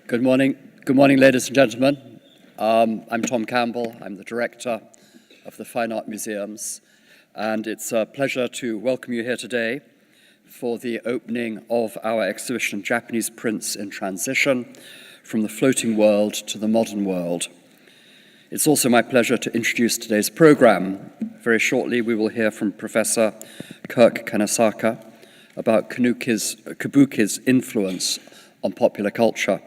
Good morning, ladies and gentlemen. I'm Tom Campbell. I'm the director of the Fine Art Museums, and it's a pleasure to welcome you here today for the opening of our exhibition, Japanese Prints in Transition, from the Floating World to the Modern World. It's also my pleasure to introduce today's program. Very shortly, we will hear from Professor Kirk Kanesaka about Kabuki's influence on popular culture.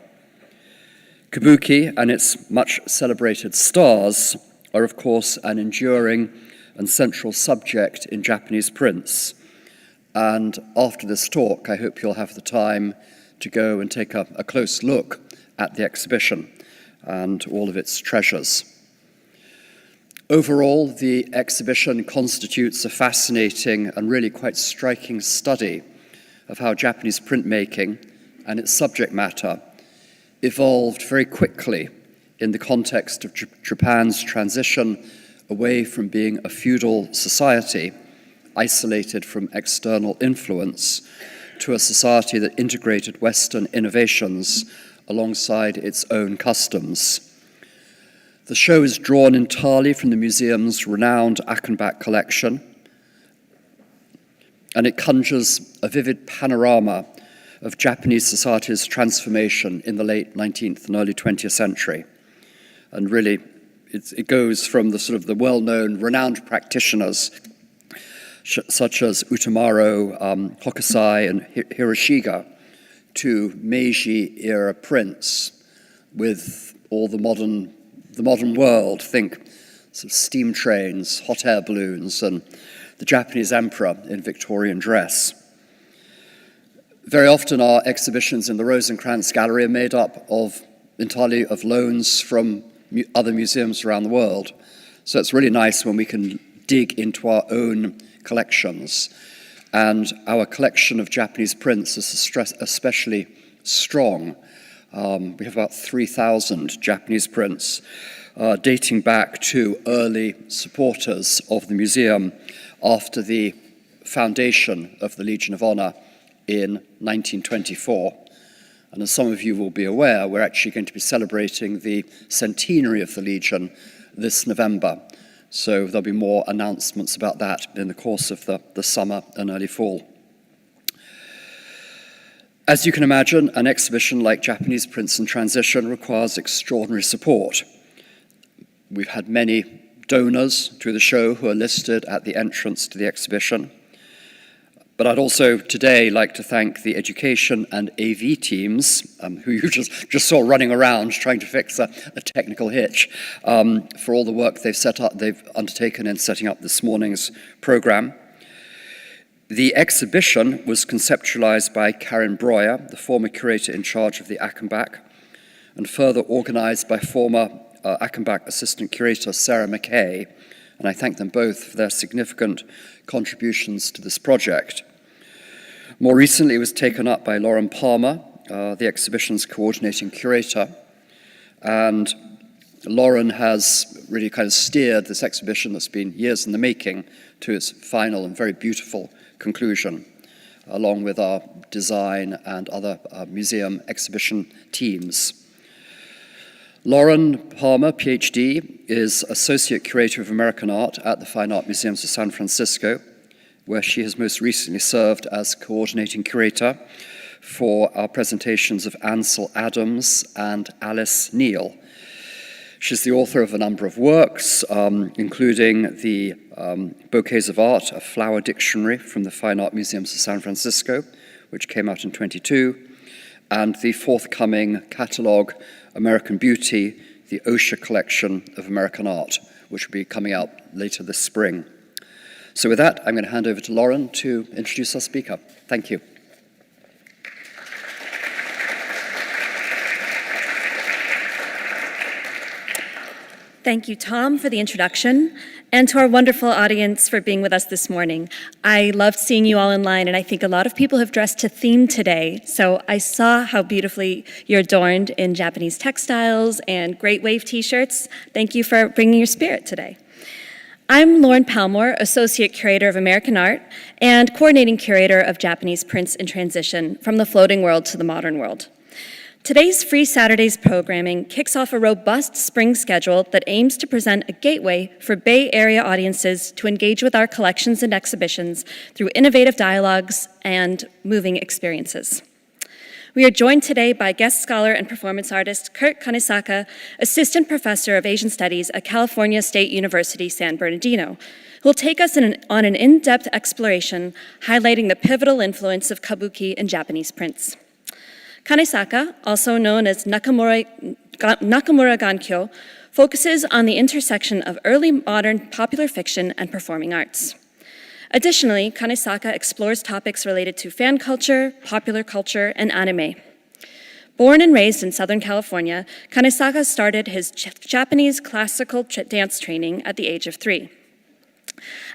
Kabuki and its much celebrated stars are, of course, an enduring and central subject in Japanese prints. And after this talk, I hope you'll have the time to go and take a close look at the exhibition and all of its treasures. Overall, the exhibition constitutes a fascinating and really quite striking study of how Japanese printmaking and its subject matter evolved very quickly in the context of Japan's transition away from being a feudal society, isolated from external influence, to a society that integrated Western innovations alongside its own customs. The show is drawn entirely from the museum's renowned Achenbach collection, and it conjures a vivid panorama of Japanese society's transformation in the late 19th and early 20th century. And really, it goes from the well-known, renowned practitioners such as Utamaro, Hokusai, and Hiroshiga, to Meiji-era prints with all the modern world. Think sort of steam trains, hot air balloons, and the Japanese emperor in Victorian dress. Very often our exhibitions in the Rosencrantz Gallery are made up entirely of loans from other museums around the world. So it's really nice when we can dig into our own collections. And our collection of Japanese prints is especially strong. We have about 3,000 Japanese prints dating back to early supporters of the museum after the foundation of the Legion of Honor in 1924. And as some of you will be aware, we're actually going to be celebrating the centenary of the Legion this November. So there'll be more announcements about that in the course of the summer and early fall. As you can imagine, an exhibition like Japanese Prints in Transition requires extraordinary support. We've had many donors to the show who are listed at the entrance to the exhibition. But I'd also today like to thank the education and AV teams, who you just saw running around trying to fix a technical hitch, for all the work they've undertaken in setting up this morning's program. The exhibition was conceptualized by Karin Breuer, the former curator in charge of the Achenbach, and further organized by former Achenbach assistant curator Sarah McKay, and I thank them both for their significant contributions to this project. More recently, it was taken up by Lauren Palmer, the exhibition's coordinating curator, and Lauren has really kind of steered this exhibition that's been years in the making to its final and very beautiful conclusion, along with our design and other museum exhibition teams. Lauren Palmer, PhD, is Associate Curator of American Art at the Fine Art Museums of San Francisco, where she has most recently served as coordinating curator for our presentations of Ansel Adams and Alice Neal. She's the author of a number of works, including the Bouquets of Art, a flower dictionary from the Fine Art Museums of San Francisco, which came out in 22, and the forthcoming catalogue, American Beauty, the OSHA collection of American art, which will be coming out later this spring. So with that, I'm going to hand over to Lauren to introduce our speaker. Thank you. Thank you, Tom, for the introduction, and to our wonderful audience for being with us this morning. I loved seeing you all in line, and I think a lot of people have dressed to theme today. So I saw how beautifully you're adorned in Japanese textiles and great wave t-shirts. Thank you for bringing your spirit today. I'm Lauren Palmer, Associate Curator of American Art and Coordinating Curator of Japanese Prints in Transition from the Floating World to the Modern World. Today's Free Saturdays programming kicks off a robust spring schedule that aims to present a gateway for Bay Area audiences to engage with our collections and exhibitions through innovative dialogues and moving experiences. We are joined today by guest scholar and performance artist Kirk Kanesaka, Assistant Professor of Asian Studies at California State University, San Bernardino, who will take us on an in-depth exploration highlighting the pivotal influence of Kabuki in Japanese prints. Kanesaka, also known as Nakamura Gankyō, focuses on the intersection of early modern popular fiction and performing arts. Additionally, Kanesaka explores topics related to fan culture, popular culture, and anime. Born and raised in Southern California, Kanesaka started his Japanese classical dance training at the age of 3.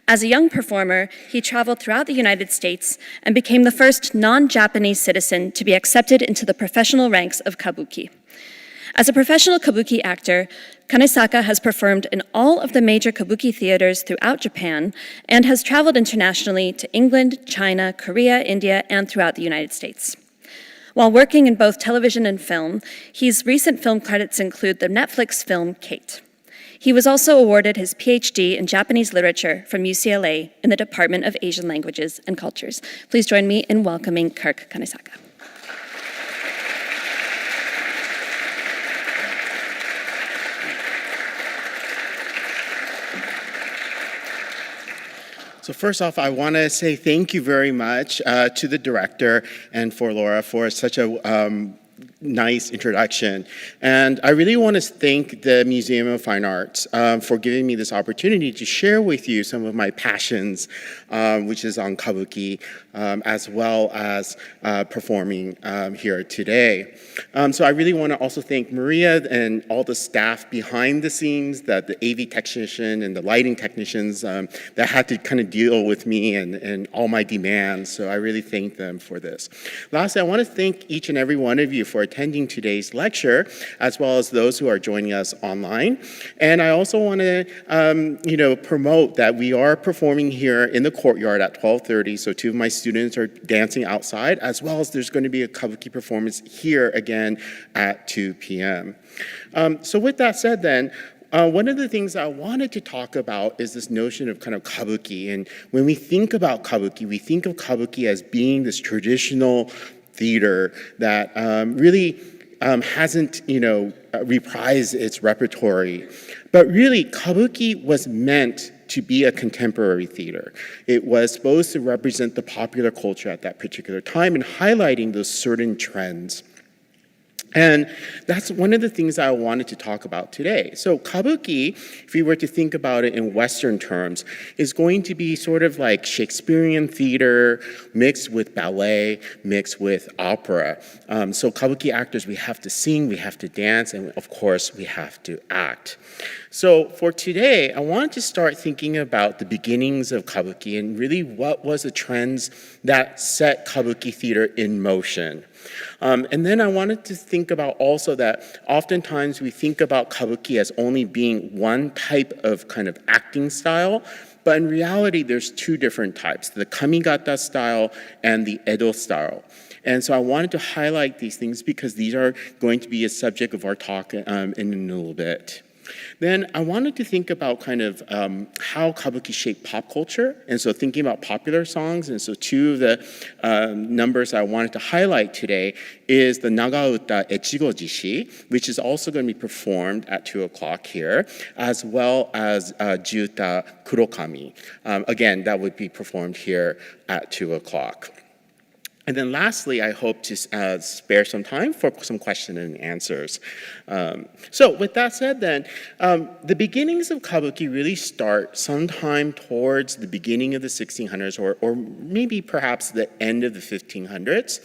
As a young performer, he traveled throughout the United States and became the first non-Japanese citizen to be accepted into the professional ranks of Kabuki. As a professional Kabuki actor, Kanesaka has performed in all of the major Kabuki theaters throughout Japan and has traveled internationally to England, China, Korea, India, and throughout the United States. While working in both television and film, his recent film credits include the Netflix film Kate. He was also awarded his PhD in Japanese literature from UCLA in the Department of Asian Languages and Cultures. Please join me in welcoming Kirk Kanesaka. So first off, I want to say thank you very much to the director and for Laura for such a nice introduction. And I really want to thank the Museum of Fine Arts for giving me this opportunity to share with you some of my passions, which is on Kabuki, as well as performing here today. So I really want to also thank Maria and all the staff behind the scenes, the AV technician and the lighting technicians that had to kind of deal with me and all my demands. So I really thank them for this. Lastly, I want to thank each and every one of you for attending today's lecture, as well as those who are joining us online. And I also want to, promote that we are performing here in the courtyard at 12:30. So 2 of my students are dancing outside, as well as there's going to be a Kabuki performance here again at 2 p.m. So with that said then, one of the things I wanted to talk about is this notion of kind of Kabuki. And when we think about Kabuki, we think of Kabuki as being this traditional theater that really hasn't, reprised its repertory. But really, Kabuki was meant to be a contemporary theater. It was supposed to represent the popular culture at that particular time and highlighting those certain trends. And that's one of the things I wanted to talk about today. So Kabuki, if we were to think about it in Western terms, is going to be sort of like Shakespearean theater mixed with ballet, mixed with opera. So Kabuki actors, we have to sing, we have to dance, and of course, we have to act. So for today, I wanted to start thinking about the beginnings of Kabuki and really what was the trends that set Kabuki theater in motion. And then I wanted to think about also that oftentimes we think about Kabuki as only being one type of kind of acting style, but in reality, there's 2 different types, the Kamigata style and the Edo style. And so I wanted to highlight these things because these are going to be a subject of our talk in a little bit. Then I wanted to think about kind of how Kabuki shaped pop culture, and so thinking about popular songs. And so 2 of the numbers I wanted to highlight today is the Nagauta Echigo Jishi, which is also going to be performed at 2 o'clock here, as well as Juta Kurokami. Again, that would be performed here at 2 o'clock. And then lastly, I hope to spare some time for some questions and answers. So with that said then, the beginnings of Kabuki really start sometime towards the beginning of the 1600s or maybe perhaps the end of the 1500s.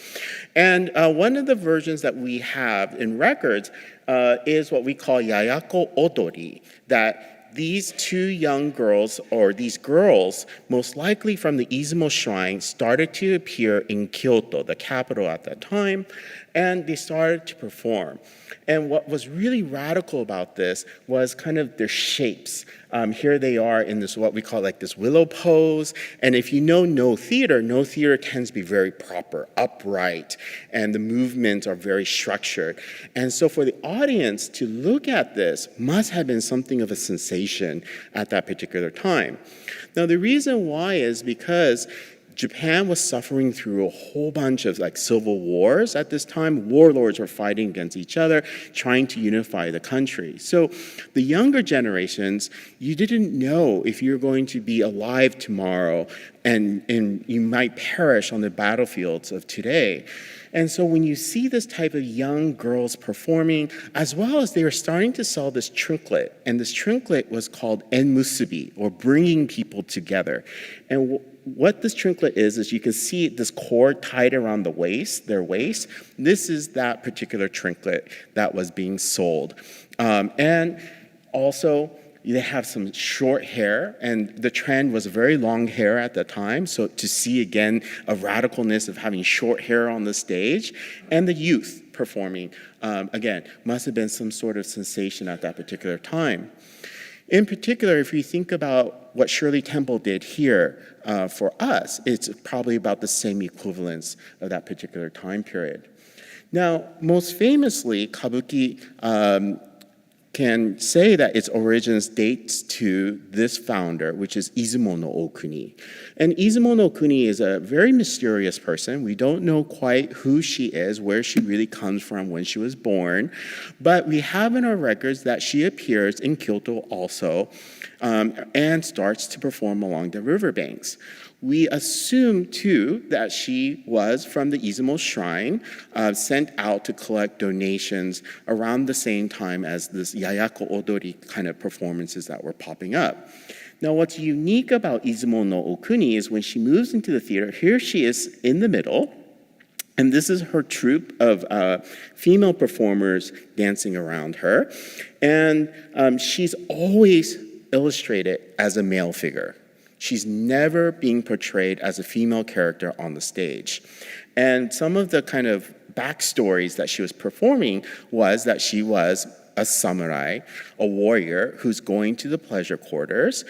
And one of the versions that we have in records is what we call Yayako Odori, that these 2 young girls, or these girls, most likely from the Izumo Shrine, started to appear in Kyoto, the capital at that time. And they started to perform. And what was really radical about this was kind of their shapes. Here they are in this, what we call like this willow pose. And if you know no theater tends to be very proper, upright, and the movements are very structured. And so for the audience to look at this must have been something of a sensation at that particular time. Now, the reason why is because Japan was suffering through a whole bunch of like civil wars at this time. Warlords were fighting against each other, trying to unify the country. So the younger generations, you didn't know if you're going to be alive tomorrow, and you might perish on the battlefields of today. And so when you see this type of young girls performing, as well as they were starting to sell this trinket, and this trinket was called enmusubi, or bringing people together. And what this trinket is you can see this cord tied around their waist. This is that particular trinket that was being sold. And also, they have some short hair, and the trend was very long hair at the time. So to see, again, a radicalness of having short hair on the stage, and the youth performing, again, must have been some sort of sensation at that particular time. In particular, if you think about what Shirley Temple did here for us, it's probably about the same equivalence of that particular time period. Now, most famously, Kabuki can say that its origins dates to this founder, which is Izumo no Okuni. And Izumo no Okuni is a very mysterious person. We don't know quite who she is, where she really comes from, when she was born, but we have in our records that she appears in Kyoto also, and starts to perform along the riverbanks. We assume, too, that she was from the Izumo Shrine, sent out to collect donations around the same time as this Yayako Odori kind of performances that were popping up. Now, what's unique about Izumo no Okuni is when she moves into the theater, here she is in the middle, and this is her troupe of female performers dancing around her. And she's always illustrated as a male figure. She's never being portrayed as a female character on the stage. And some of the kind of backstories that she was performing was that she was a samurai, a warrior who's going to the pleasure quarters,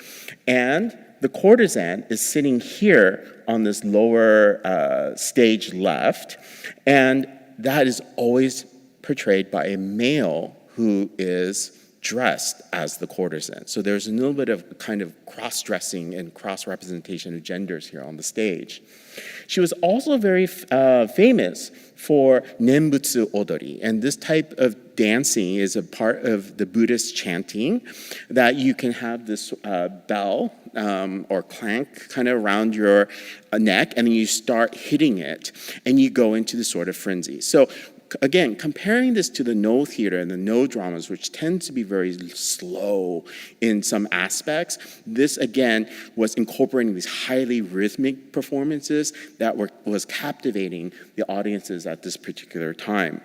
and the courtesan is sitting here on this lower stage left, and that is always portrayed by a male who is dressed as the courtesan. So there's a little bit of kind of cross-dressing and cross-representation of genders here on the stage. She was also very famous for Nembutsu Odori, and this type of dancing is a part of the Buddhist chanting, that you can have this bell or clank kind of around your neck, and then you start hitting it, and you go into this sort of frenzy. So again, comparing this to the No theater and the No dramas, which tend to be very slow in some aspects, this again was incorporating these highly rhythmic performances that was captivating the audiences at this particular time.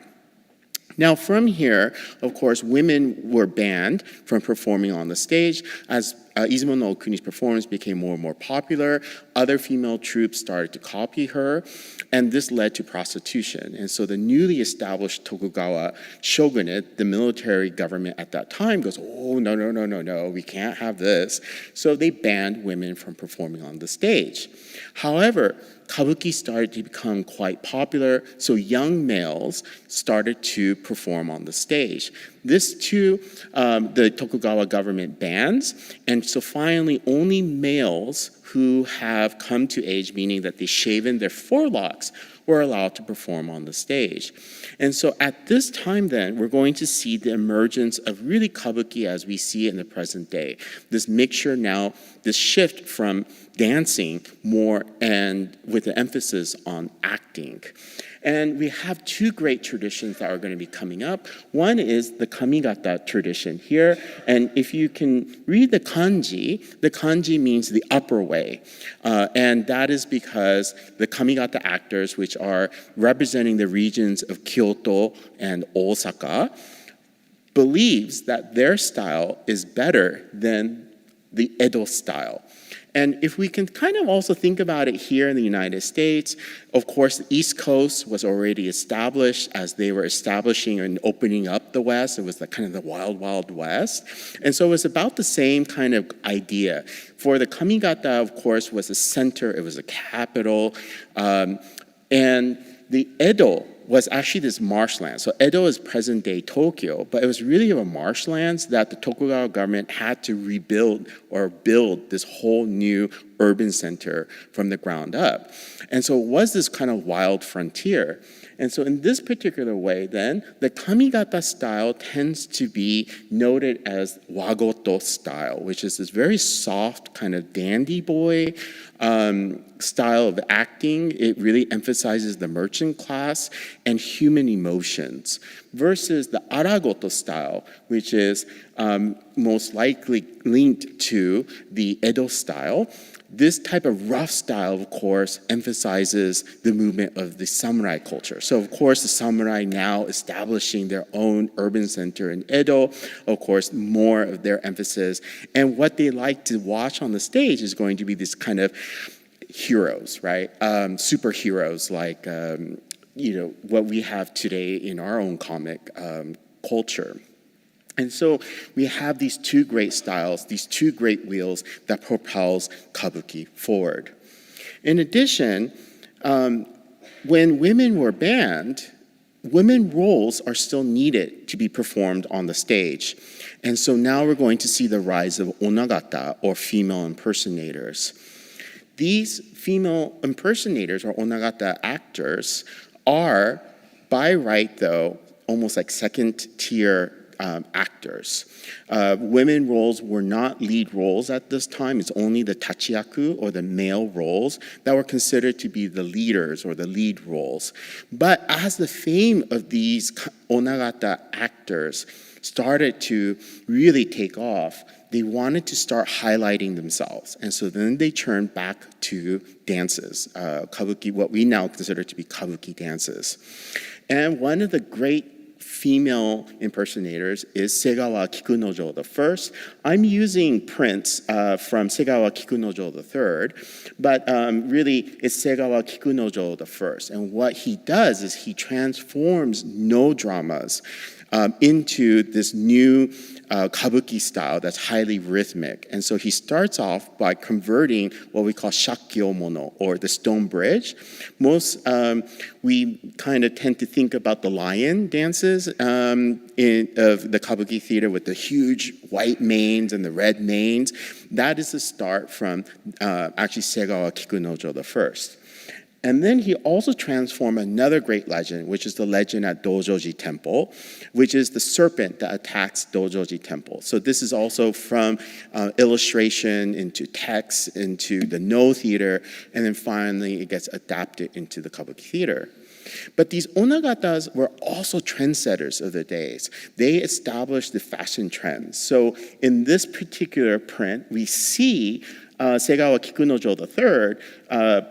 Now, from here, of course, women were banned from performing on the stage. As Izumo no Okuni's performance became more and more popular, other female troupes started to copy her, and this led to prostitution. And so the newly established Tokugawa shogunate, the military government at that time, goes, oh, no, we can't have this. So they banned women from performing on the stage. However, Kabuki started to become quite popular, so young males started to perform on the stage. This too, the Tokugawa government bans, and so finally only males who have come to age, meaning that they've shaven their forelocks, were allowed to perform on the stage. And so at this time then, we're going to see the emergence of really Kabuki as we see it in the present day. This mixture now, this shift from dancing more and with an emphasis on acting. And we have two great traditions that are going to be coming up. One is the kamigata tradition here. And if you can read the kanji means the upper way. And that is because the kamigata actors, which are representing the regions of Kyoto and Osaka, believes that their style is better than the Edo style. And if we can kind of also think about it here in the United States, of course, the East Coast was already established as they were establishing and opening up the West. It was kind of the wild, wild West. And so it was about the same kind of idea. For the Kamigata, of course, was a center, it was a capital. And the Edo was actually this marshland. So Edo is present-day Tokyo, but it was really a marshlands that the Tokugawa government had to rebuild or build this whole new urban center from the ground up. And so it was this kind of wild frontier. And so in this particular way, then, the Kamigata style tends to be noted as Wagoto style, which is this very soft kind of dandy boy style of acting. It really emphasizes the merchant class and human emotions, versus the Aragoto style, which is most likely linked to the Edo style. This type of rough style, of course, emphasizes the movement of the samurai culture. So, of course, the samurai now establishing their own urban center in Edo, of course, more of their emphasis. And what they like to watch on the stage is going to be this kind of heroes, right? Superheroes like, what we have today in our own comic culture. And so we have these two great styles, these two great wheels that propels Kabuki forward. In addition, when women were banned, women roles are still needed to be performed on the stage. And so now we're going to see the rise of onagata, or female impersonators. These female impersonators, or onagata actors, are, by right though, almost like second-tier actors. Women roles were not lead roles at this time. It's only the tachiyaku, or the male roles, that were considered to be the leaders or the lead roles. But as the fame of these onagata actors started to really take off, they wanted to start highlighting themselves. And so then they turned back to dances, kabuki, what we now consider to be kabuki dances. And one of the great female impersonators is Segawa Kikunojo I. I'm using prints from Segawa Kikunojo III, but really it's Segawa Kikunojo I. And what he does is he transforms no dramas into this new kabuki style that's highly rhythmic. And so he starts off by converting what we call shakyo-mono, or the stone bridge. We kind of tend to think about the lion dances of the kabuki theater with the huge white manes and the red manes. That is the start from actually Segawa Kikunojo I. And then he also transformed another great legend, which is the legend at Dojoji Temple, which is the serpent that attacks Dojoji Temple. So this is also from illustration into text, into the No theater, and then finally it gets adapted into the Kabuki theater. But these onagatas were also trendsetters of the days. They established the fashion trends. So in this particular print, we see Segawa Kikunojo III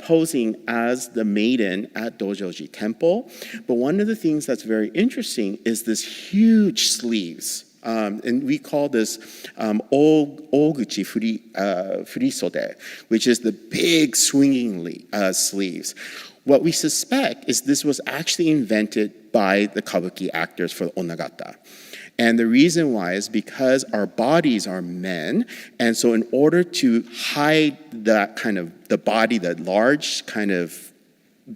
posing as the maiden at Dojoji Temple. But one of the things that's very interesting is this huge sleeves. And we call this oguchi furisode, which is the big swinging sleeves. What we suspect is this was actually invented by the kabuki actors for onagata. And the reason why is because our bodies are men, and so in order to hide that kind of the body, that large kind of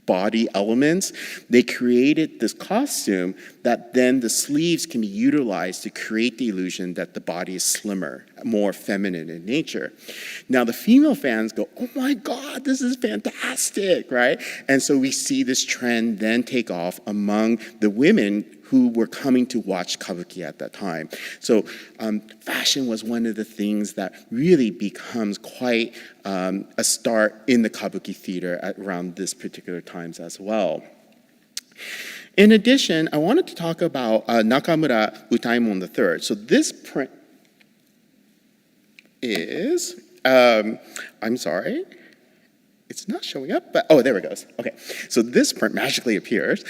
body elements, they created this costume that then the sleeves can be utilized to create the illusion that the body is slimmer, more feminine in nature. Now the female fans go, oh my God, this is fantastic, right? And so we see this trend then take off among the women who were coming to watch kabuki at that time. So fashion was one of the things that really becomes quite a start in the kabuki theater at around this particular times as well. In addition, I wanted to talk about Nakamura Utaemon III. So this print is, I'm sorry. It's not showing up, but there it goes. Okay, so this print magically appears.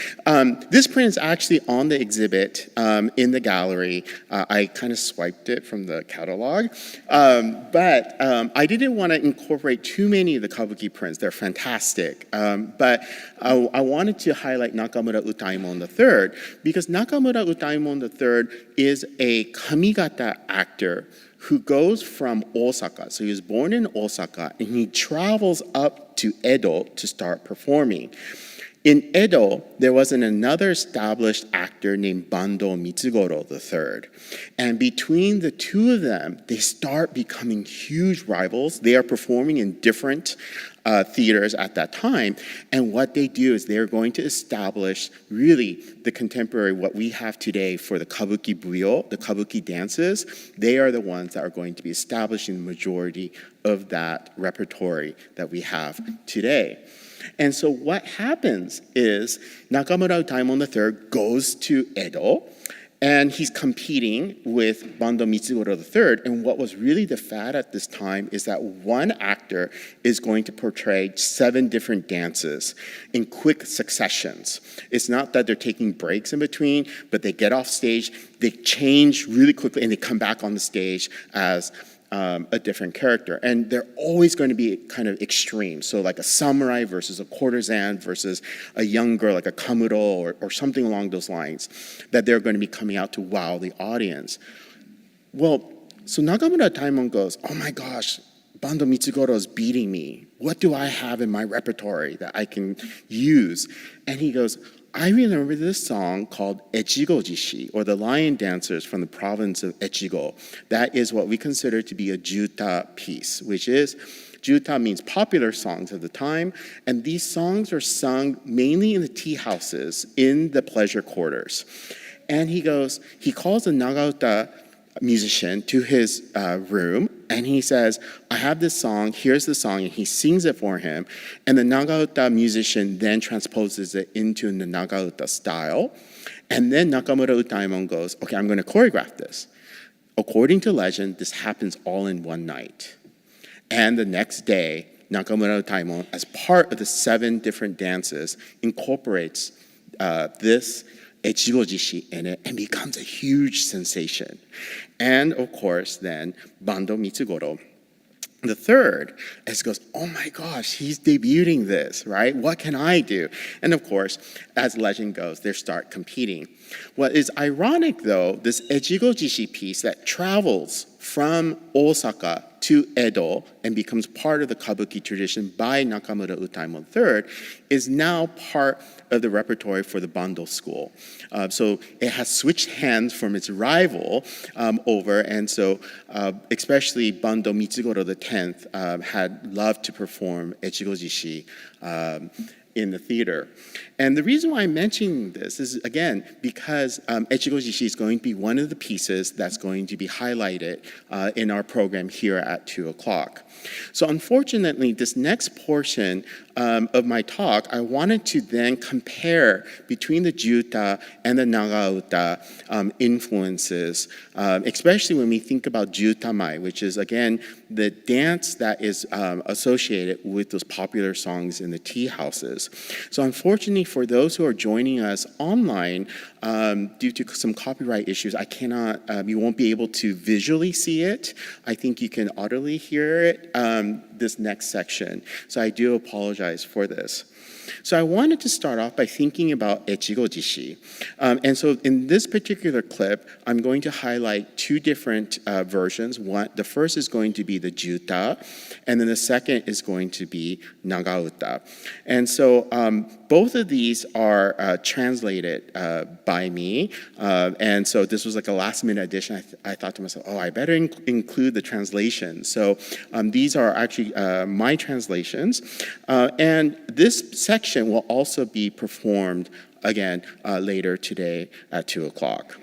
This print is actually on the exhibit in the gallery. I kind of swiped it from the catalog, but I didn't want to incorporate too many of the Kabuki prints. They're fantastic, but I wanted to highlight Nakamura Utaemon III because Nakamura Utaemon III is a kamigata actor who goes from Osaka. So he was born in Osaka, and he travels up to Edo to start performing. In Edo, there was another established actor named Bando Mitsugoro III. And between the two of them, they start becoming huge rivals. They are performing in different theaters at that time. And what they do is they're going to establish really the contemporary, what we have today for the Kabuki Buyo, the Kabuki dances. They are the ones that are going to be establishing the majority of that repertory that we have today. And so what happens is Nakamura Utaemon III goes to Edo, and he's competing with Bando Mitsugoro III. And what was really the fad at this time is that one actor is going to portray 7 different dances in quick successions. It's not that they're taking breaks in between, but they get off stage, they change really quickly, and they come back on the stage as a different character. And they're always going to be kind of extreme. So like a samurai versus a courtesan versus a young girl like a kamuro or something along those lines that they're going to be coming out to wow the audience. Well, so Nakamura Utaemon goes, oh my gosh, Bando Mitsugoro is beating me. What do I have in my repertory that I can use? And he goes, I remember this song called Echigo Jishi, or the Lion Dancers from the province of Echigo. That is what we consider to be a juta piece, which is, juta means popular songs of the time, and these songs are sung mainly in the tea houses in the pleasure quarters. And he calls a Nagauta musician to his room, and he says, I have this song, here's the song, and he sings it for him. And the Nagauta musician then transposes it into the Nagauta style. And then Nakamura Utaemon goes, okay, I'm going to choreograph this. According to legend, this happens all in one night. And the next day, Nakamura Utaemon, as part of the 7 different dances, incorporates this Echigo Jishi in it and becomes a huge sensation. And of course, then Bando Mitsugoro the third goes, oh my gosh, he's debuting this, right? What can I do? And of course, as legend goes, they start competing. What is ironic though, this Echigo Jishi piece that travels from Osaka to Edo and becomes part of the Kabuki tradition by Nakamura Utaemon III is now part of the repertory for the Bando school. So it has switched hands from its rival over, and so especially Bando Mitsugoro X had loved to perform Echigo Jishi in the theater. And the reason why I'm mentioning this is, again, because Echigo Jishi is going to be one of the pieces that's going to be highlighted in our program here at 2 o'clock. So unfortunately, this next portion of my talk, I wanted to then compare between the Juta and the Nagauta influences, especially when we think about Jutamai, which is, again, the dance that is associated with those popular songs in the tea houses. So unfortunately, for those who are joining us online, due to some copyright issues, I cannot, you won't be able to visually see it. I think you can audibly hear it, this next section. So I do apologize for this. So I wanted to start off by thinking about Echigo Jishi. And so in this particular clip, I'm going to highlight 2 different versions. The first is going to be the Juta, and then the second is going to be Nagauta. And so both of these are translated by me. And so this was like a last minute addition. I thought to myself, oh, I better include the translation. So these are actually my translations. And this section will also be performed again later today at 2 o'clock.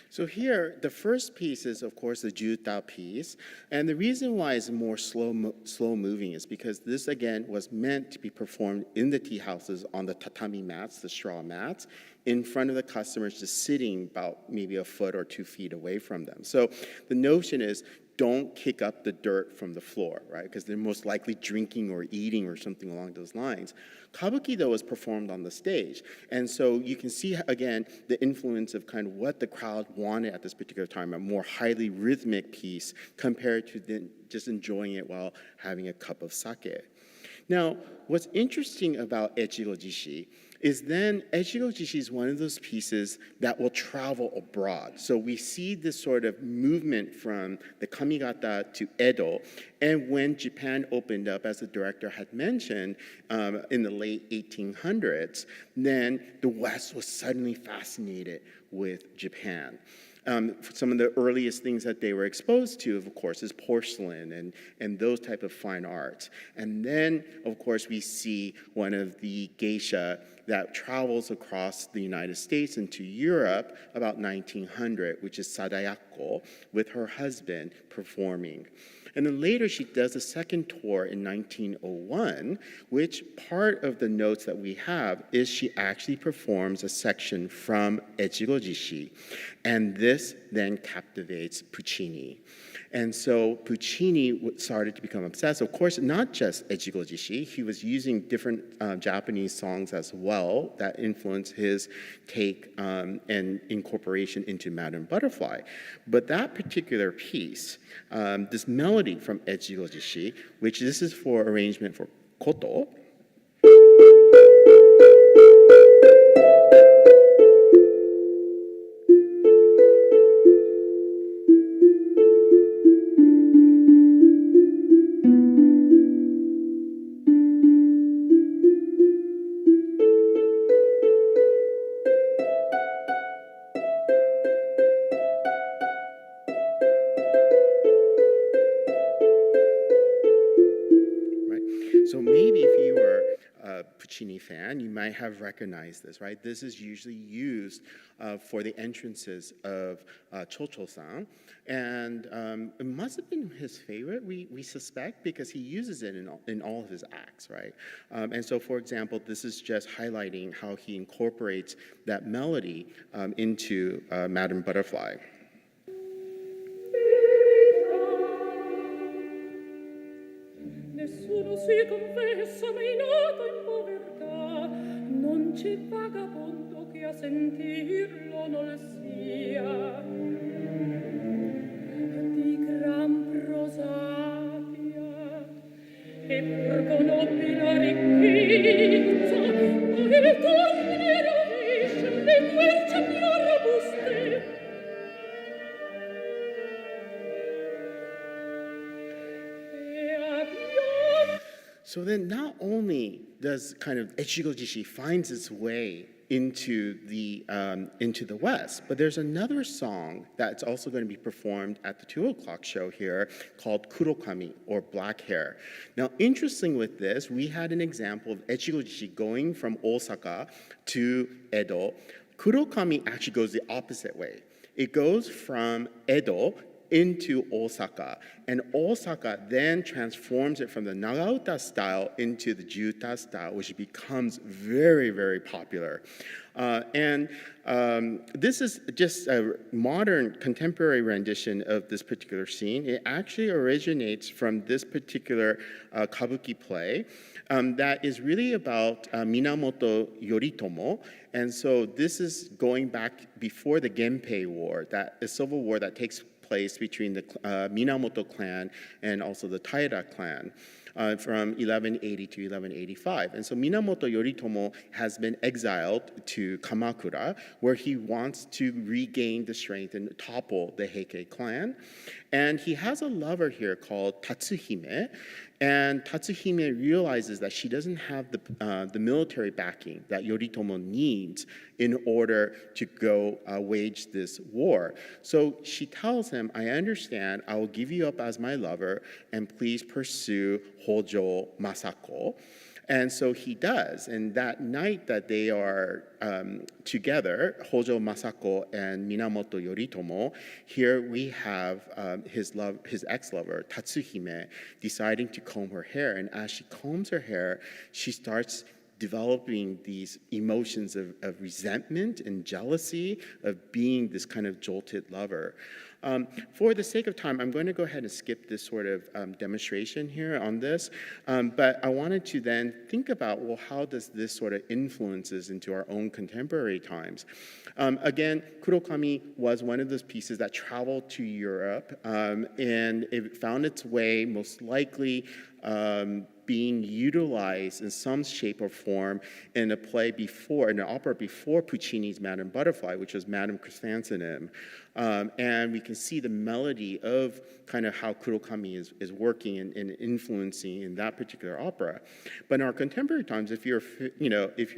So here, the first piece is, of course, the Jutao piece. And the reason why it's more slow moving is because this, again, was meant to be performed in the tea houses on the tatami mats, the straw mats, in front of the customers, just sitting about maybe a foot or 2 feet away from them. So the notion is, don't kick up the dirt from the floor, right? Because they're most likely drinking or eating or something along those lines. Kabuki, though, is performed on the stage. And so you can see, again, the influence of kind of what the crowd wanted at this particular time, a more highly rhythmic piece compared to just enjoying it while having a cup of sake. Now, what's interesting about Echiro Jishi is then Echiro Jishi is one of those pieces that will travel abroad. So we see this sort of movement from the Kamigata to Edo. And when Japan opened up, as the director had mentioned, in the late 1800s, then the West was suddenly fascinated with Japan. Some of the earliest things that they were exposed to, of course, is porcelain and those type of fine arts. And then, of course, we see one of the geisha that travels across the United States into Europe about 1900, which is Sadayako, with her husband performing. And then later she does a second tour in 1901, which part of the notes that we have is she actually performs a section from Echigo Jishi. And this then captivates Puccini. And so Puccini started to become obsessed. Of course, not just Echigo Jishi. He was using different Japanese songs as well that influenced his take and incorporation into Madame Butterfly. But that particular piece, this melody from Echigo Jishi, which this is for arrangement for koto, so maybe if you were a Puccini fan, you might have recognized this, right? This is usually used for the entrances of Cho-Cho-san. And it must have been his favorite, we suspect, because he uses it in all of his acts, right? And so, for example, this is just highlighting how he incorporates that melody into Madame Butterfly. Nessuno si confessa mai nato in povertà, non c'è vagabondo che a sentirlo non sia. Di gran prosapia e pur con opera ricchezza, il torne rovescia, le querce più robuste. So then not only does kind of Echigo Jishi finds its way into the West, but there's another song that's also going to be performed at the 2 o'clock show here called Kurokami, or Black Hair. Now, interesting with this, we had an example of Echigo Jishi going from Osaka to Edo. Kurokami actually goes the opposite way. It goes from Edo into Osaka, and Osaka then transforms it from the Nagauta style into the Juta style, which becomes very, very popular. This is just a modern, contemporary rendition of this particular scene. It actually originates from this particular Kabuki play that is really about Minamoto Yoritomo. And so this is going back before the Genpei War, that a civil war that takes place between the Minamoto clan and also the Taira clan from 1180 to 1185. And so Minamoto Yoritomo has been exiled to Kamakura, where he wants to regain the strength and topple the Heike clan. And he has a lover here called Tatsuhime. And Tatsuhime realizes that she doesn't have the military backing that Yoritomo needs in order to go wage this war. So she tells him, I understand, I will give you up as my lover, and please pursue Hojo Masako. And so he does. And that night that they are together, Hojo Masako and Minamoto Yoritomo, here we have his ex-lover, Tatsuhime, deciding to comb her hair. And as she combs her hair, she starts developing these emotions of resentment and jealousy of being this kind of jolted lover. For the sake of time, I'm going to go ahead and skip this sort of demonstration here on this, but I wanted to then think about, well, how does this sort of influences into our own contemporary times? Again, Kurokami was one of those pieces that traveled to Europe, and it found its way most likely being utilized in some shape or form in an opera before Puccini's Madame Butterfly, which was Madame Chrysanthemum. And we can see the melody of kind of how Kurokami is working and influencing in that particular opera. But in our contemporary times, if you're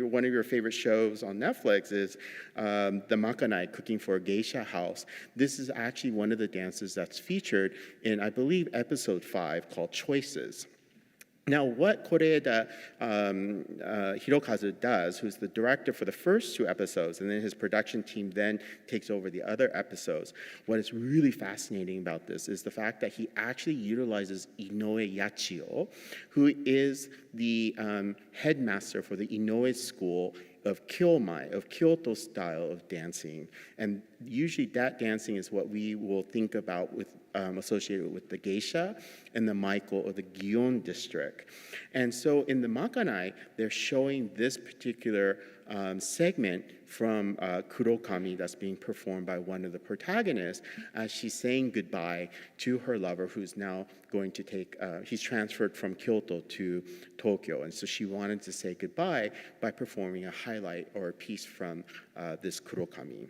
one of your favorite shows on Netflix is the Makanai, Cooking for a Geisha House, this is actually one of the dances that's featured in, I believe, episode 5 called Choices. Now, what Koreeda Hirokazu does, who's the director for the first 2 episodes, and then his production team then takes over the other episodes, what is really fascinating about this is the fact that he actually utilizes Inoue Yachio, who is the headmaster for the Inoue School of Kyomai, of Kyoto style of dancing. And usually that dancing is what we will think about with associated with the geisha and the maiko or the Gion district. And so in the Makanai, they're showing this particular segment from Kurokami that's being performed by one of the protagonists as she's saying goodbye to her lover who's now going to take, he's transferred from Kyoto to Tokyo. And so she wanted to say goodbye by performing a highlight or a piece from this Kurokami.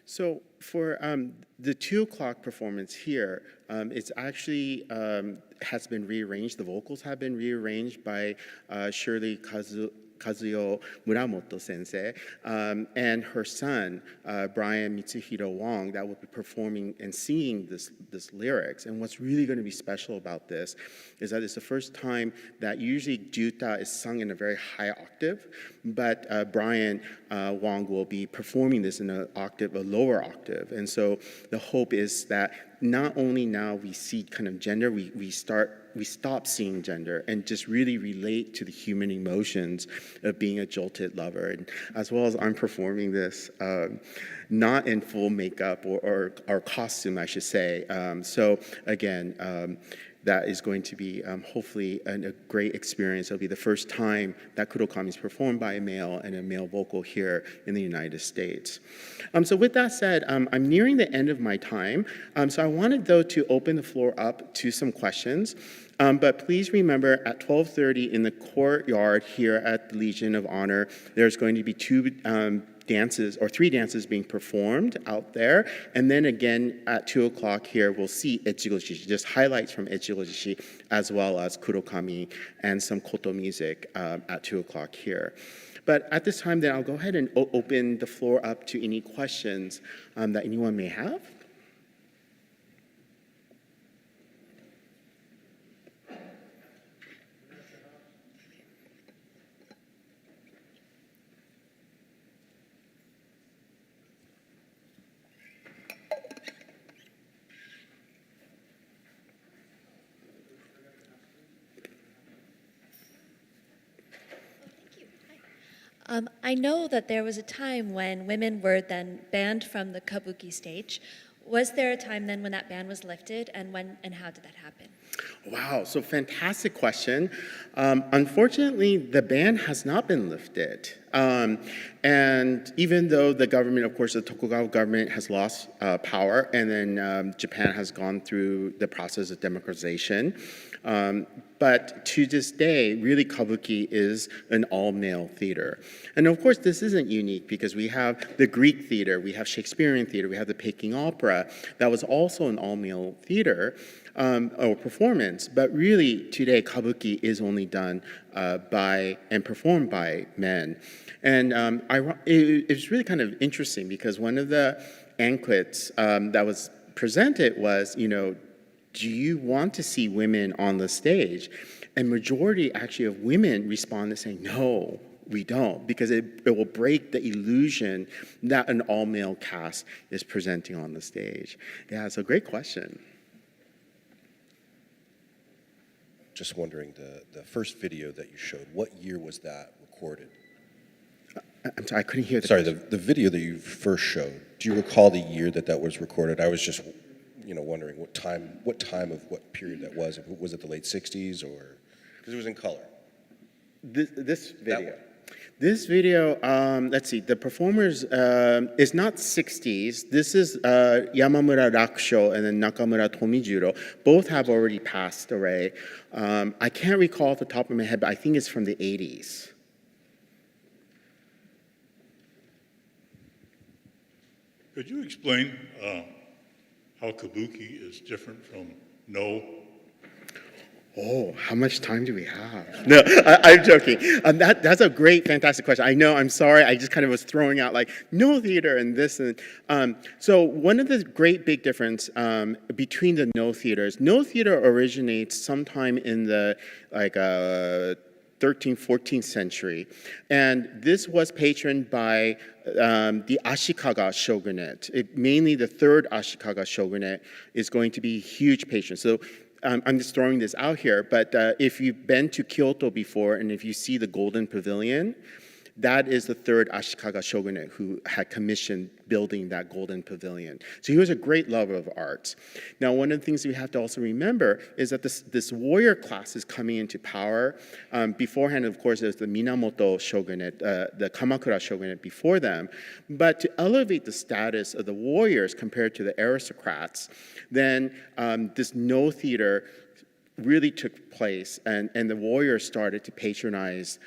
So for the 2 o'clock performance here, it's actually has been rearranged. The vocals have been rearranged by Shirley Kazuyo Muramoto sensei and her son, Brian Mitsuhiro Wong, that will be performing and singing this lyrics. And what's really going to be special about this is that it's the first time that usually Juta is sung in a very high octave, but Brian Wong will be performing this in a lower octave. And so the hope is that not only now we see kind of gender, we stop seeing gender and just really relate to the human emotions of being a jolted lover. And as well as I'm performing this, not in full makeup or costume, I should say. So again, that is going to be hopefully a great experience. It'll be the first time that Kurokami is performed by a male and a male vocal here in the United States. So with that said, I'm nearing the end of my time. So I wanted though to open the floor up to some questions. But please remember at 12:30 in the courtyard here at the Legion of Honor, there's going to be 2 dances or 3 dances being performed out there. And then again at 2 o'clock here, we'll see Echigojishi, just highlights from Echigojishi, as well as Kurokami and some koto music at 2 o'clock here. But at this time, then I'll go ahead and open the floor up to any questions that anyone may have. I know that there was a time when women were then banned from the Kabuki stage. Was there a time then when that ban was lifted, and when and how did that happen? Wow, so fantastic question. Unfortunately, the ban has not been lifted. And even though the government, of course, the Tokugawa government has lost power, and then Japan has gone through the process of democratization, but to this day, really Kabuki is an all-male theater. And of course, this isn't unique because we have the Greek theater, we have Shakespearean theater, we have the Peking Opera that was also an all-male theater or performance. But really, today, Kabuki is only done by and performed by men. And it's really kind of interesting because one of the anklets that was presented was, do you want to see women on the stage? And majority actually of women responded saying, no, we don't, because it will break the illusion that an all-male cast is presenting on the stage. Yeah, it's a great question. Just wondering, the first video that you showed, what year was that recorded? I'm sorry, I couldn't hear the Sorry, question. the video that you first showed, do you recall the year that was recorded? I was just, wondering what period that was. If was it the late 60s or, because it was in color. This video. one. This video, let's see, the performers is not 60s. This is Yamamura Rakusho and then Nakamura Tomijuro. Both have already passed away. I can't recall off the top of my head, but I think it's from the 80s. Could you explain how Kabuki is different from No? Oh, how much time do we have? No, I'm joking. That's a great, fantastic question. I know, I'm sorry, I just kind of was throwing out like, no theater and this. And so one of the great big difference between the no theater originates sometime in the 13th, 14th century. And this was patroned by the Ashikaga shogunate. Mainly the third Ashikaga shogunate is going to be huge patron. So I'm just throwing this out here, but if you've been to Kyoto before and if you see the Golden Pavilion, that is the third Ashikaga shogunate who had commissioned building that Golden Pavilion. So he was a great lover of arts. Now, one of the things we have to also remember is that this warrior class is coming into power. Beforehand, of course, there's the Minamoto shogunate, the Kamakura shogunate before them. But to elevate the status of the warriors compared to the aristocrats, then this no theater really took place, and the warriors started to patronize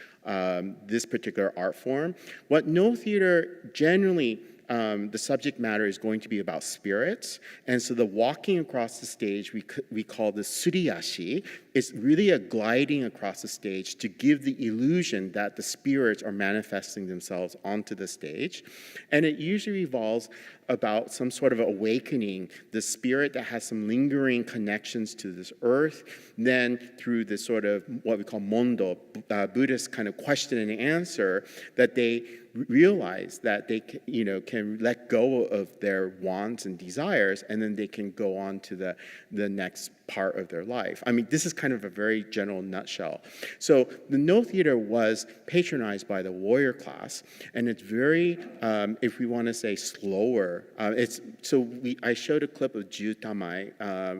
this particular art form. What no theater generally, the subject matter is going to be about spirits, and so the walking across the stage we call this suriyashi. It's really a gliding across the stage to give the illusion that the spirits are manifesting themselves onto the stage, and it usually revolves about some sort of awakening, the spirit that has some lingering connections to this earth, then through this sort of what we call mondo, Buddhist kind of question and answer, that they realize that they can let go of their wants and desires, and then they can go on to the next part of their life. I mean, this is kind of a very general nutshell. So the no theater was patronized by the warrior class, and it's very, if we want to say slower, I showed a clip of Jutamai,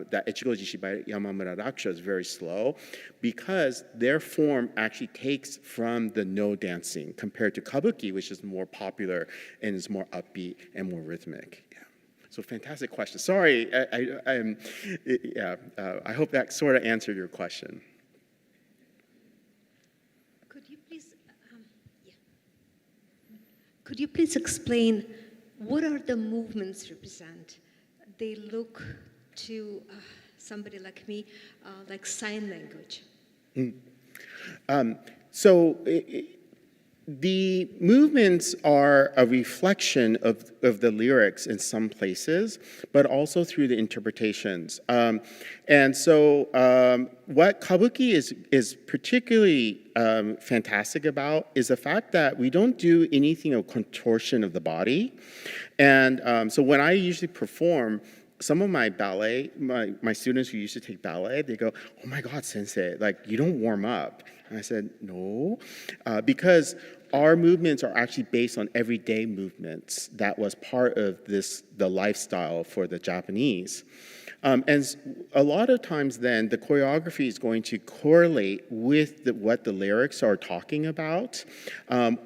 that Echigo Jishi by Yamamura Rakusho is very slow, because their form actually takes from the no dancing compared to Kabuki, which is more popular and is more upbeat and more rhythmic. So fantastic question. Sorry, I hope that sort of answered your question. Could you please explain what are the movements represent? They look to somebody like me like sign language. The movements are a reflection of the lyrics in some places, but also through the interpretations. What Kabuki is particularly fantastic about is the fact that we don't do anything of contortion of the body. And so when I usually perform, some of my ballet, my students who used to take ballet, they go, "Oh my God, sensei, like you don't warm up." And I said, "No," because our movements are actually based on everyday movements. That was part of the lifestyle for the Japanese. And a lot of times then, the choreography is going to correlate with what the lyrics are talking about,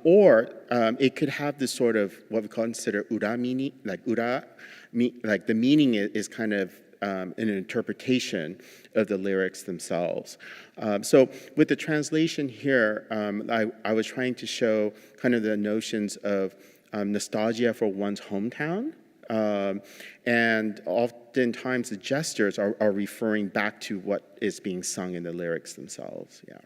or it could have this sort of what we consider uramini, like the meaning is kind of an interpretation of the lyrics themselves. So with the translation here, I was trying to show kind of the notions of nostalgia for one's hometown. And oftentimes the gestures are referring back to what is being sung in the lyrics themselves. Yeah.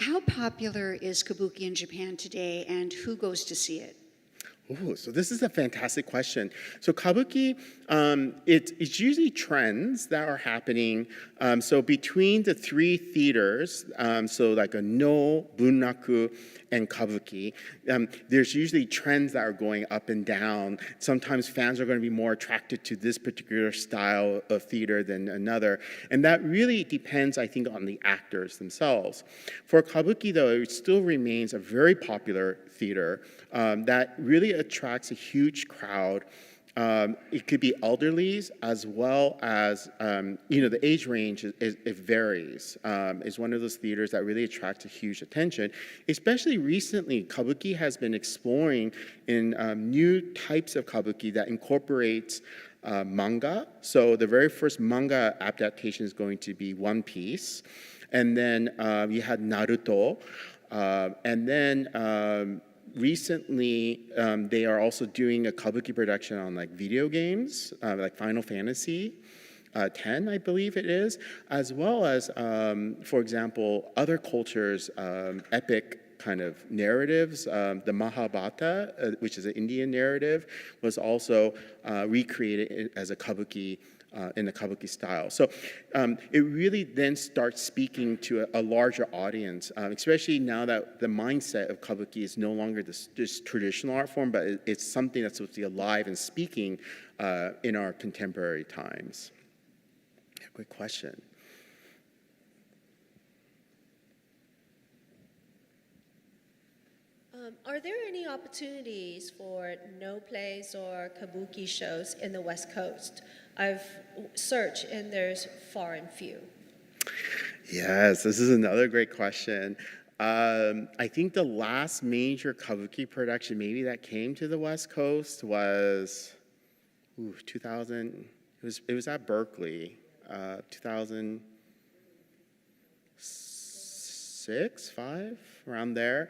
How popular is Kabuki in Japan today, and who goes to see it? Ooh, so this is a fantastic question. So kabuki, it's usually trends that are happening. So between the three theaters, so like a no, bunraku, and kabuki, there's usually trends that are going up and down. Sometimes fans are going to be more attracted to this particular style of theater than another. And that really depends, I think, on the actors themselves. For kabuki, though, it still remains a very popular theater that really attracts a huge crowd. It could be elderlies as well as, the age range, it varies. It's one of those theaters that really attracts a huge attention. Especially recently, kabuki has been exploring in new types of kabuki that incorporates manga. So the very first manga adaptation is going to be One Piece. And then you had Naruto. And then recently, they are also doing a kabuki production on like video games, like Final Fantasy 10, I believe it is, as well as, for example, other cultures' epic kind of narratives. The Mahabharata, which is an Indian narrative, was also recreated as a kabuki in the kabuki style. So it really then starts speaking to a larger audience, especially now that the mindset of kabuki is no longer this traditional art form, but it's something that's supposed to be alive and speaking in our contemporary times. Good question. Are there any opportunities for no plays or kabuki shows in the West Coast? I've searched and there's far and few. Yes, this is another great question. I think the last major kabuki production maybe that came to the West Coast was 2000. It was at Berkeley, 2006, 5, around there.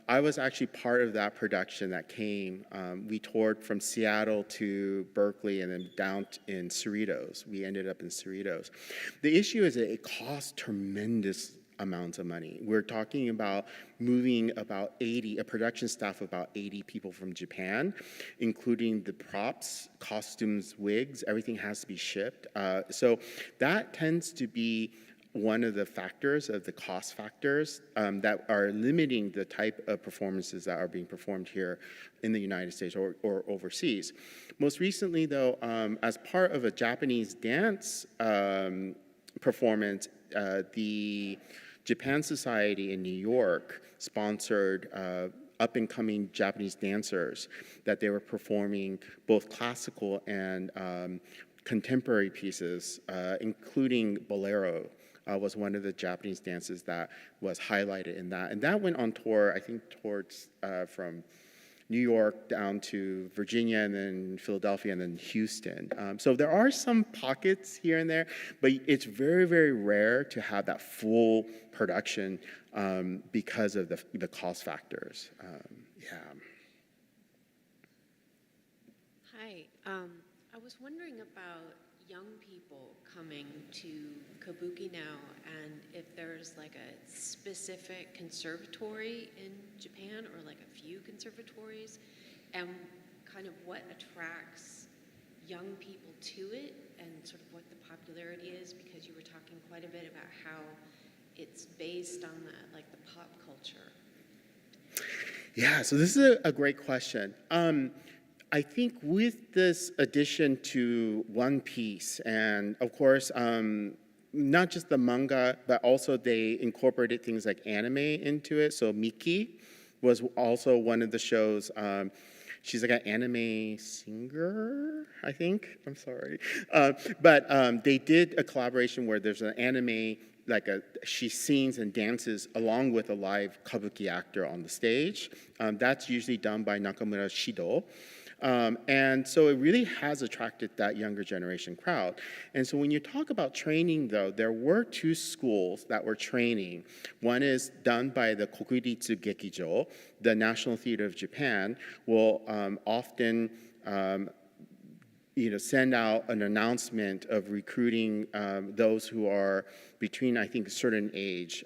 I was actually part of that production that came. We toured from Seattle to Berkeley and then down in Cerritos. We ended up in Cerritos. The issue is that it costs tremendous amounts of money. We're talking about moving about a production staff of about 80 people from Japan, including the props, costumes, wigs, everything has to be shipped. So that tends to be one of the factors of the cost factors that are limiting the type of performances that are being performed here in the United States or overseas. Most recently, though, as part of a Japanese dance performance, the Japan Society in New York sponsored up-and-coming Japanese dancers that they were performing both classical and contemporary pieces, including bolero. Was one of the Japanese dances that was highlighted in that. And that went on tour, I think, towards from New York down to Virginia and then Philadelphia and then Houston. So there are some pockets here and there, but it's very, very rare to have that full production because of the cost factors. Hi, I was wondering about young people coming to Kabuki now, and if there's like a specific conservatory in Japan or like a few conservatories, and kind of what attracts young people to it and sort of what the popularity is, because you were talking quite a bit about how it's based on the pop culture. Yeah, so this is a great question. I think with this addition to One Piece, and of course, not just the manga, but also they incorporated things like anime into it. So Miki was also one of the shows. She's like an anime singer, I think. I'm sorry. But they did a collaboration where there's an anime, she sings and dances along with a live kabuki actor on the stage. That's usually done by Nakamura Shido. And so it really has attracted that younger generation crowd. And so when you talk about training, though, there were two schools that were training. One is done by the Kokuritsu Gekijo, the National Theater of Japan, will often send out an announcement of recruiting those who are between, I think, a certain age.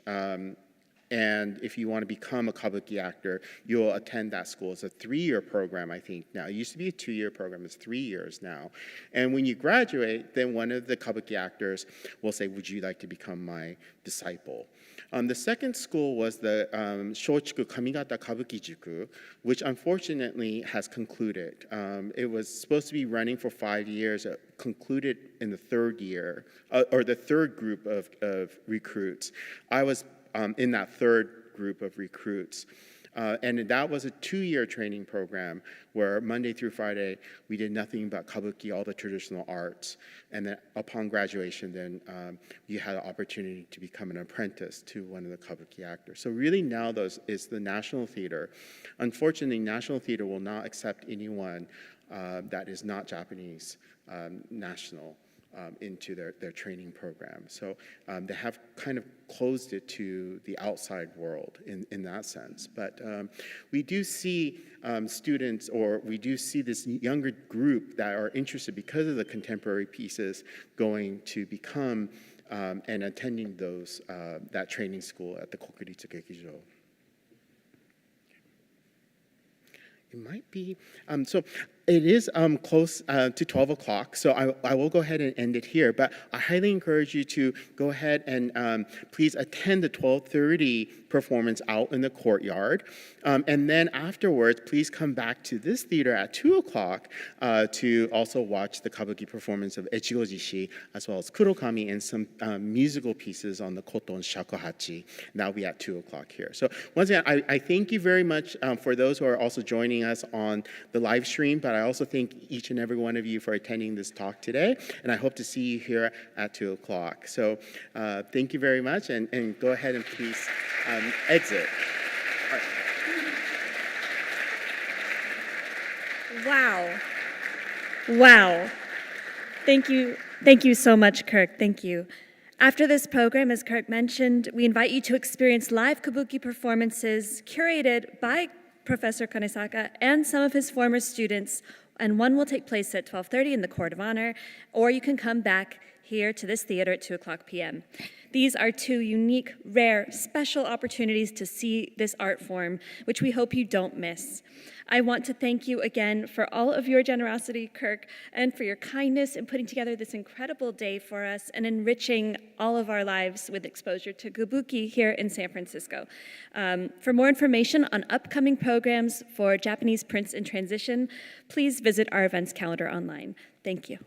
And if you want to become a Kabuki actor, you'll attend that school. It's a 3-year program, I think, now. It used to be a 2-year program. It's 3 years now. And when you graduate, then one of the Kabuki actors will say, would you like to become my disciple? The second school was the Shochiku Kamigata Kabuki Juku, which unfortunately has concluded. It was supposed to be running for 5 years, concluded in the 3rd year, or the 3rd group of recruits. I was in that 3rd group of recruits. And that was a 2-year training program where Monday through Friday, we did nothing but Kabuki, all the traditional arts. And then upon graduation, then you had an opportunity to become an apprentice to one of the Kabuki actors. So really now is the National Theater. Unfortunately, National Theater will not accept anyone that is not Japanese national into their training program. So they have kind of closed it to the outside world in that sense. But we do see students, or we do see this younger group that are interested because of the contemporary pieces going to become and attending that training school at the Kokuritsu Gekijo. It might be, so it is close to 12 o'clock, so I will go ahead and end it here, but I highly encourage you to go ahead and please attend the 12:30 performance out in the courtyard, and then afterwards, please come back to this theater at 2 o'clock to also watch the Kabuki performance of Echigo Jishi, as well as Kurokami and some musical pieces on the Koton Shakuhachi. That will be at 2 o'clock here. So once again, I thank you very much for those who are also joining us on the live stream, but I also thank each and every one of you for attending this talk today, and I hope to see you here at 2 o'clock. So thank you very much, and go ahead and please exit. All right. Wow. Wow. Thank you so much, Kirk. Thank you. After this program, as Kirk mentioned, we invite you to experience live Kabuki performances curated by Professor Kanesaka and some of his former students, and one will take place at 12:30 in the Court of Honor, or you can come back here to this theater at 2 o'clock p.m. These are 2 unique, rare, special opportunities to see this art form, which we hope you don't miss. I want to thank you again for all of your generosity, Kirk, and for your kindness in putting together this incredible day for us and enriching all of our lives with exposure to Kabuki here in San Francisco. For more information on upcoming programs for Japanese Prints in Transition, please visit our events calendar online. Thank you.